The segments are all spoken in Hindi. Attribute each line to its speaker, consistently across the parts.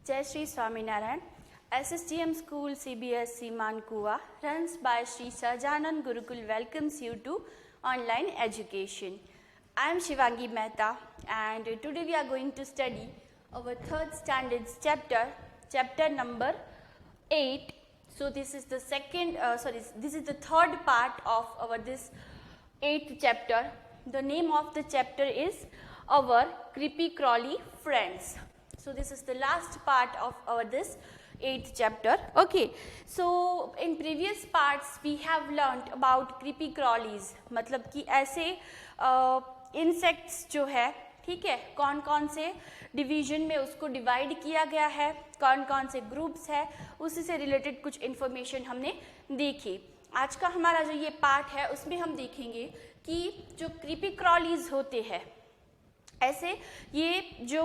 Speaker 1: Jai Shri Swaminarayan. SSTM School CBSE Mankua, runs by Shri Sahajanand Gurukul, welcomes you to online education. I am Shivangi Mehta, and today we are going to study our third standards chapter number 8. So this is the this is the third part of our this 8th chapter. The name of the chapter is our creepy crawly friends. So this is the last part of our this 8th chapter. Okay, so in previous parts we have learnt about creepy crawlies, मतलब कि ऐसे इंसेक्ट्स जो है, ठीक है, कौन कौन से डिवीजन में उसको डिवाइड किया गया है, कौन कौन से ग्रुप्स है, उसी से रिलेटेड कुछ इन्फॉर्मेशन हमने देखी. आज का हमारा जो ये पार्ट है उसमें हम देखेंगे कि जो क्रीपी क्रॉलीज होते हैं, ऐसे ये जो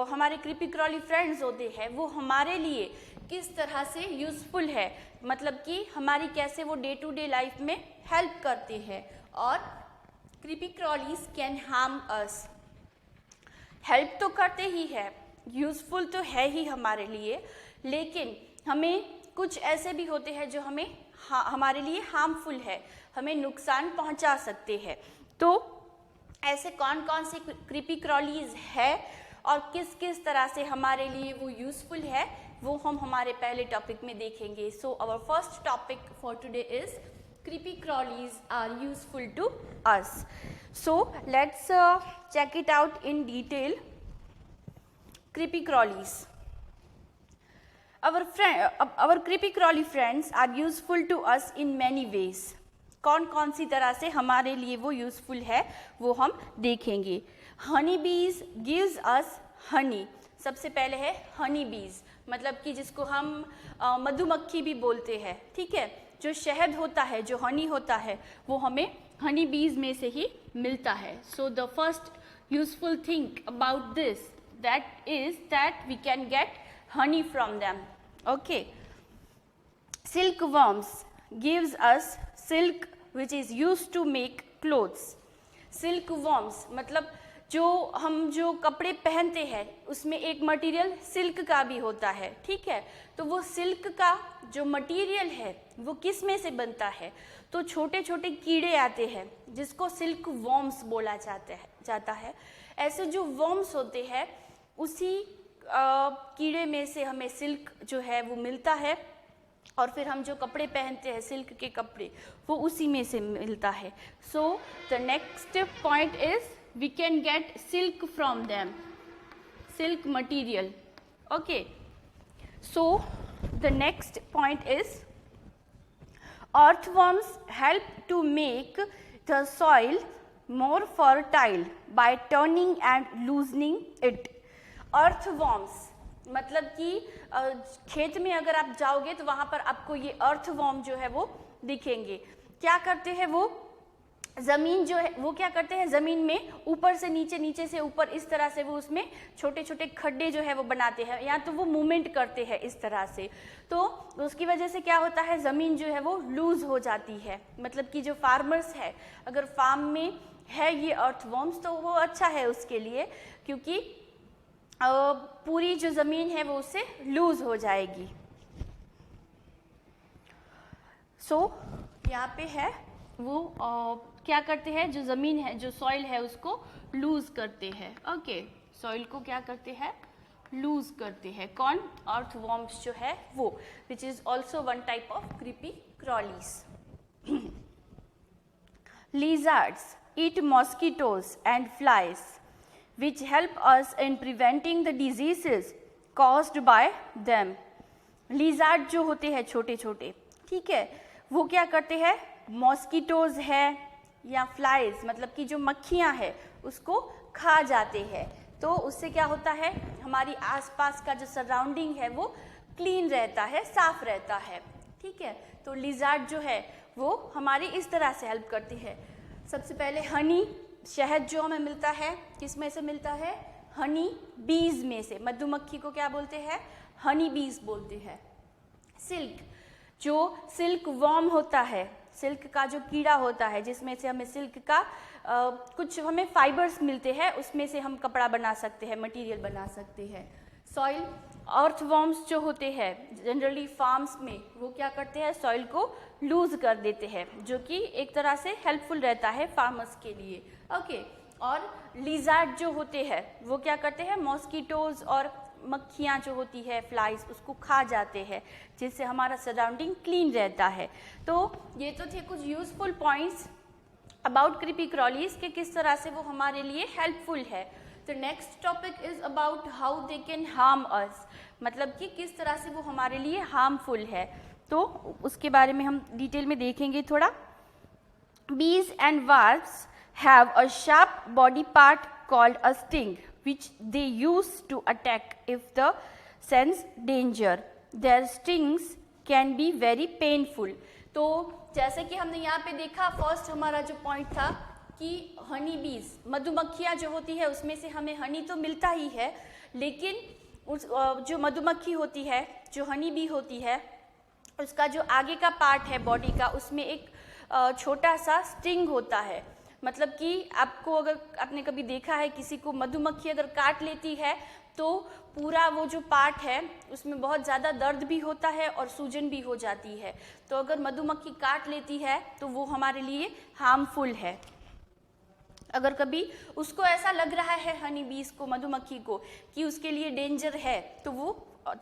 Speaker 1: हमारे क्रीपी क्रॉली फ्रेंड्स होते हैं वो हमारे लिए किस तरह से यूज़फुल है, मतलब कि हमारी कैसे वो डे टू डे लाइफ में हेल्प करते हैं. और creepy crawlies can harm us. Help तो करते ही है, यूज़फुल तो है ही हमारे लिए, लेकिन हमें कुछ ऐसे भी होते हैं जो हमारे लिए हार्मफुल है, हमें नुकसान पहुंचा सकते हैं. तो ऐसे कौन कौन से क्रीपी क्रॉलीज है और किस किस तरह से हमारे लिए वो यूज़फुल है, वो हम हमारे पहले टॉपिक में देखेंगे. So our first topic for today is creepy crawlies are useful to us. So let's check it out in detail. Creepy crawlies. Our creepy crawly friends are useful to us in many ways. कौन कौन सी तरह से हमारे लिए वो यूज़फुल है वो हम देखेंगे. हनी बीज गिव्स अस हनी. सबसे पहले है हनी बीज, मतलब कि जिसको हम मधुमक्खी भी बोलते हैं, ठीक है. जो शहद होता है, जो हनी होता है, वो हमें हनी बीज में से ही मिलता है. So the first useful thing about this that is that we can get honey from them. Okay. Silk worms gives us silk which is used to make clothes. Silk worms मतलब जो कपड़े पहनते हैं उसमें एक मटेरियल सिल्क का भी होता है, ठीक है. तो वो सिल्क का जो मटेरियल है वो किस में से बनता है, तो छोटे छोटे कीड़े आते हैं जिसको सिल्क वर्म्स बोला जाता है. ऐसे जो वर्म्स होते हैं उसी कीड़े में से हमें सिल्क जो है वो मिलता है, और फिर हम जो कपड़े पहनते हैं सिल्क के कपड़े वो उसी में से मिलता है. So the next point is we can get silk from them, silk material. Okay, so the next point is earthworms help to make the soil more fertile by turning and loosening it. earthworms मतलब कि खेत में अगर आप जाओगे तो वहां पर आपको ये earthworm जो है वो दिखेंगे. क्या करते हैं वो, ज़मीन जो है वो क्या करते हैं, ज़मीन में ऊपर से नीचे, नीचे से ऊपर, इस तरह से वो उसमें छोटे छोटे खड्डे जो है वो बनाते हैं, या तो वो मूवमेंट करते हैं इस तरह से. तो उसकी वजह से क्या होता है, ज़मीन जो है वो लूज़ हो जाती है. मतलब कि जो फार्मर्स है, अगर फार्म में है ये अर्थवर्म्स तो वो अच्छा है उसके लिए, क्योंकि पूरी जो ज़मीन है वो उससे लूज़ हो जाएगी. सो यहाँ पे है वो क्या करते हैं, जो ज़मीन है, जो सॉइल है उसको लूज़ करते हैं. ओके, सॉइल को क्या करते हैं, लूज़ करते हैं. कौन, अर्थवर्म्स जो है वो, which is also one type of creepy crawlies. Lizards eat mosquitoes and flies, which help us in preventing the diseases caused by them. Lizard जो होते हैं छोटे छोटे, ठीक है, वो क्या करते हैं, मॉस्किटोज है या फ्लाइज मतलब कि जो मक्खियाँ हैं उसको खा जाते हैं. तो उससे क्या होता है, हमारी आसपास का जो सराउंडिंग है वो क्लीन रहता है, साफ रहता है, ठीक है. तो लिजार्ड जो है वो हमारी इस तरह से हेल्प करती है. सबसे पहले हनी, शहद जो हमें मिलता है किस में से मिलता है, हनी बीज में से. मधुमक्खी को क्या बोलते हैं, हनी बीज बोलते हैं. सिल्क, जो सिल्क वर्म होता है, सिल्क का जो कीड़ा होता है जिसमें से हमें सिल्क का कुछ हमें फाइबर्स मिलते हैं, उसमें से हम कपड़ा बना सकते हैं, मटेरियल बना सकते हैं. सॉइल, अर्थवॉर्म्स जो होते हैं जनरली फार्म्स में, वो क्या करते हैं, सॉइल को लूज कर देते हैं, जो कि एक तरह से हेल्पफुल रहता है फार्मर्स के लिए। ओके, और लिज़ार्ड जो होते हैं वो क्या करते हैं, मॉस्किटोज और मक्खियाँ जो होती है, फ्लाइज, उसको खा जाते हैं, जिससे हमारा सराउंडिंग क्लीन रहता है। तो ये तो थे कुछ यूजफुल पॉइंट्स अबाउट क्रीपी क्रॉलीज के किस तरह से वो हमारे लिए हेल्पफुल है। तो next topic is about how they can harm अस, मतलब कि किस तरह से वो हमारे लिए हार्मफुल है, तो उसके बारे में हम डिटेल में देखेंगे थोड़ा। बीज and wasps have a sharp body part called a sting which they use to attack if the sense danger. Their stings can be very painful. तो जैसे कि हमने यहाँ पे देखा, फर्स्ट हमारा जो पॉइंट था कि हनी बीज, मधुमक्खियाँ जो होती है उसमें से हमें हनी तो मिलता ही है, लेकिन उस जो मधुमक्खी होती है, जो हनी बी होती है, उसका जो आगे का पार्ट है बॉडी का, उसमें एक छोटा सा स्टिंग होता है। मतलब कि आपको, अगर आपने कभी देखा है किसी को मधुमक्खी अगर काट लेती है तो पूरा वो जो पार्ट है उसमें बहुत ज़्यादा दर्द भी होता है और सूजन भी हो जाती है। तो अगर मधुमक्खी काट लेती है तो वो हमारे लिए हार्मफुल है। अगर कभी उसको ऐसा लग रहा है हनी बीज को, मधुमक्खी को, कि उसके लिए डेंजर है, तो वो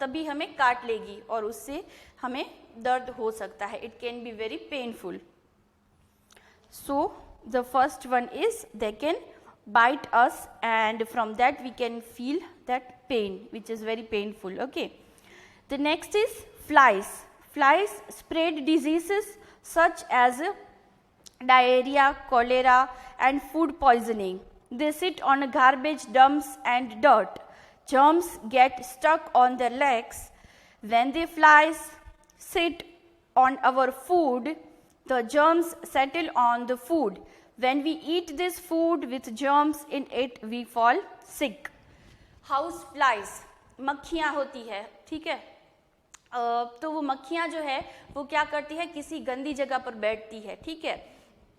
Speaker 1: तभी हमें काट लेगी और उससे हमें दर्द हो सकता है। It can be very painful. So the first one is they can bite us, and from that we can feel that pain, which is very painful. Okay, the next is flies. Flies spread diseases such as diarrhea, cholera and food poisoning. They sit on garbage dumps and dirt. Germs get stuck on their legs. When the flies sit on our food, the germs settle on the food. When we eat this food with germs in it, we fall sick. House flies, मक्खियाँ होती है, ठीक है। तो वो मक्खियाँ जो है वो क्या करती है, किसी गंदी जगह पर बैठती है, ठीक है।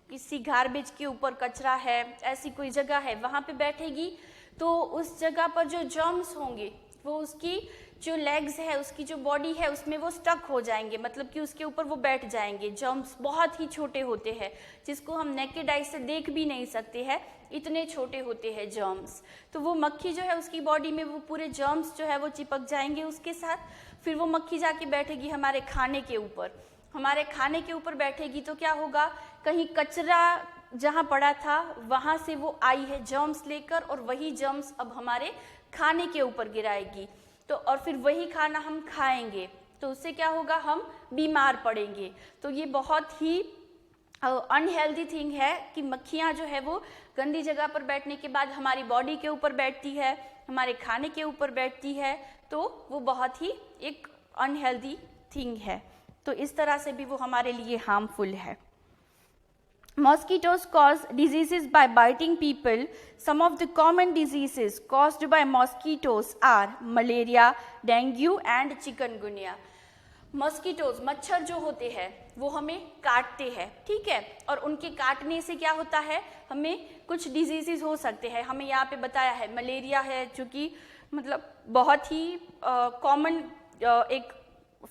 Speaker 1: किसी गार्बेज के ऊपर कचरा है, ऐसी कोई जगह है, वहाँ पे बैठेगी, तो उस जगह पर जो जर्म्स होंगे वो उसकी जो लेग्स है, उसकी जो बॉडी है, उसमें वो स्टक हो जाएंगे, मतलब कि उसके ऊपर वो बैठ जाएंगे। जर्म्स बहुत ही छोटे होते हैं, जिसको हम नेकेड आई से देख भी नहीं सकते हैं, इतने छोटे होते हैं जर्म्स। तो वो मक्खी जो है उसकी बॉडी में वो पूरे जर्म्स जो है वो चिपक जाएंगे उसके साथ। फिर वो मक्खी जाके बैठेगी हमारे खाने के ऊपर। हमारे खाने के ऊपर बैठेगी तो क्या होगा, कहीं कचरा जहाँ पड़ा था वहाँ से वो आई है जर्म्स लेकर, और वही जर्म्स अब हमारे खाने के ऊपर गिराएगी, तो और फिर वही खाना हम खाएंगे, तो उससे क्या होगा, हम बीमार पड़ेंगे। तो ये बहुत ही अनहेल्दी थिंग है कि मक्खियाँ जो है वो गंदी जगह पर बैठने के बाद हमारी बॉडी के ऊपर बैठती है, हमारे खाने के ऊपर बैठती है, तो वो बहुत ही एक अनहेल्दी थिंग है। तो इस तरह से भी वो हमारे लिए हार्मफुल है। Mosquitoes cause diseases by biting people. Some of the common diseases caused by mosquitoes are malaria, dengue and chikungunya. Mosquitoes, मच्छर जो होते हैं वो हमें काटते हैं, ठीक है, और उनके काटने से क्या होता है, हमें कुछ डिजीजेस हो सकते हैं। हमें यहाँ पे बताया है मलेरिया है, जो कि मतलब बहुत ही कॉमन एक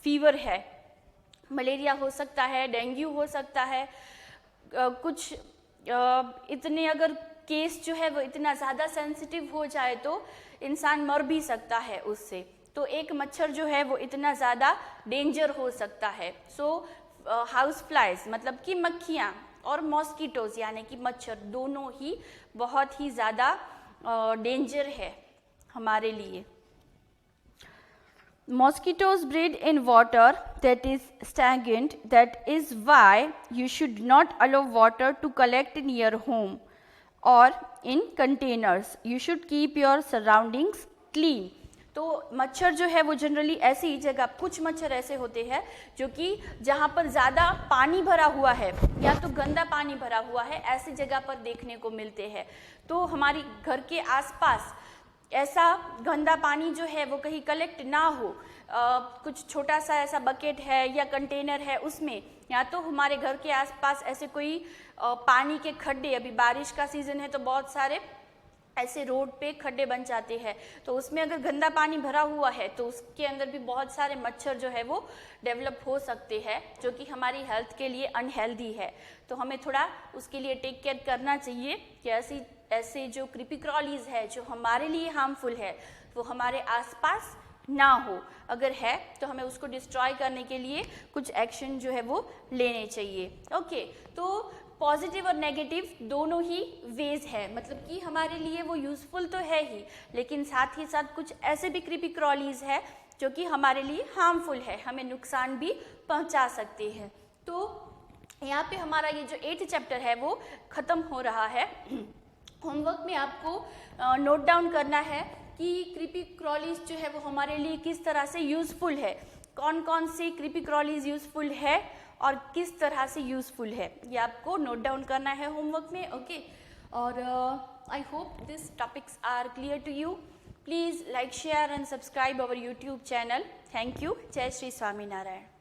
Speaker 1: फीवर है। मलेरिया हो सकता है, डेंगू हो सकता है, कुछ इतने अगर केस जो है वो इतना ज़्यादा सेंसिटिव हो जाए तो इंसान मर भी सकता है उससे। तो एक मच्छर जो है वो इतना ज़्यादा डेंजर हो सकता है। सो हाउस फ्लाइज मतलब कि मक्खियाँ और मॉस्किटोज यानी कि मच्छर, दोनों ही बहुत ही ज़्यादा डेंजर है हमारे लिए। Mosquitoes breed in water that is stagnant. That is why you should not allow water to collect in your home or in containers. You should keep your surroundings clean. तो मच्छर जो है वो जनरली ऐसी ही जगह, कुछ मच्छर ऐसे होते हैं जो कि जहाँ पर ज़्यादा पानी भरा हुआ है या तो गंदा पानी भरा हुआ है, ऐसी जगह पर देखने को मिलते हैं। तो हमारी घर के आसपास ऐसा गंदा पानी जो है वो कहीं कलेक्ट ना हो, कुछ छोटा सा ऐसा बकेट है या कंटेनर है उसमें, या तो हमारे घर के आसपास ऐसे कोई पानी के खड्डे, अभी बारिश का सीज़न है तो बहुत सारे ऐसे रोड पे खड्डे बन जाते हैं, तो उसमें अगर गंदा पानी भरा हुआ है तो उसके अंदर भी बहुत सारे मच्छर जो है वो डेवलप हो सकते हैं, जो कि हमारी हेल्थ के लिए अनहेल्दी है। तो हमें थोड़ा उसके लिए टेक केयर करना चाहिए कि ऐसे जो क्रीपीक्रॉलीज है जो हमारे लिए हार्मफुल है वो हमारे आसपास ना हो। अगर है तो हमें उसको डिस्ट्रॉय करने के लिए कुछ एक्शन जो है वो लेने चाहिए। ओके, तो पॉजिटिव और नेगेटिव दोनों ही वेज है, मतलब कि हमारे लिए वो यूजफुल तो है ही, लेकिन साथ ही साथ कुछ ऐसे भी क्रीपीक्रॉलीज है जो कि हमारे लिए हार्मफुल है, हमें नुकसान भी पहुंचा सकते हैं। तो यहाँ पे हमारा ये जो 8th चैप्टर है वो खत्म हो रहा है। होमवर्क में आपको नोट डाउन करना है कि क्रीपीक्रॉलीज जो है वो हमारे लिए किस तरह से यूजफुल है, कौन कौन से क्रीपीक्रॉलीज यूजफुल है और किस तरह से यूजफुल है, ये आपको नोट डाउन करना है होमवर्क में। ओके, और I hope this topics are clear to you. Please like, share and subscribe our YouTube channel. Thank you. Jai Shri Swaminarayan.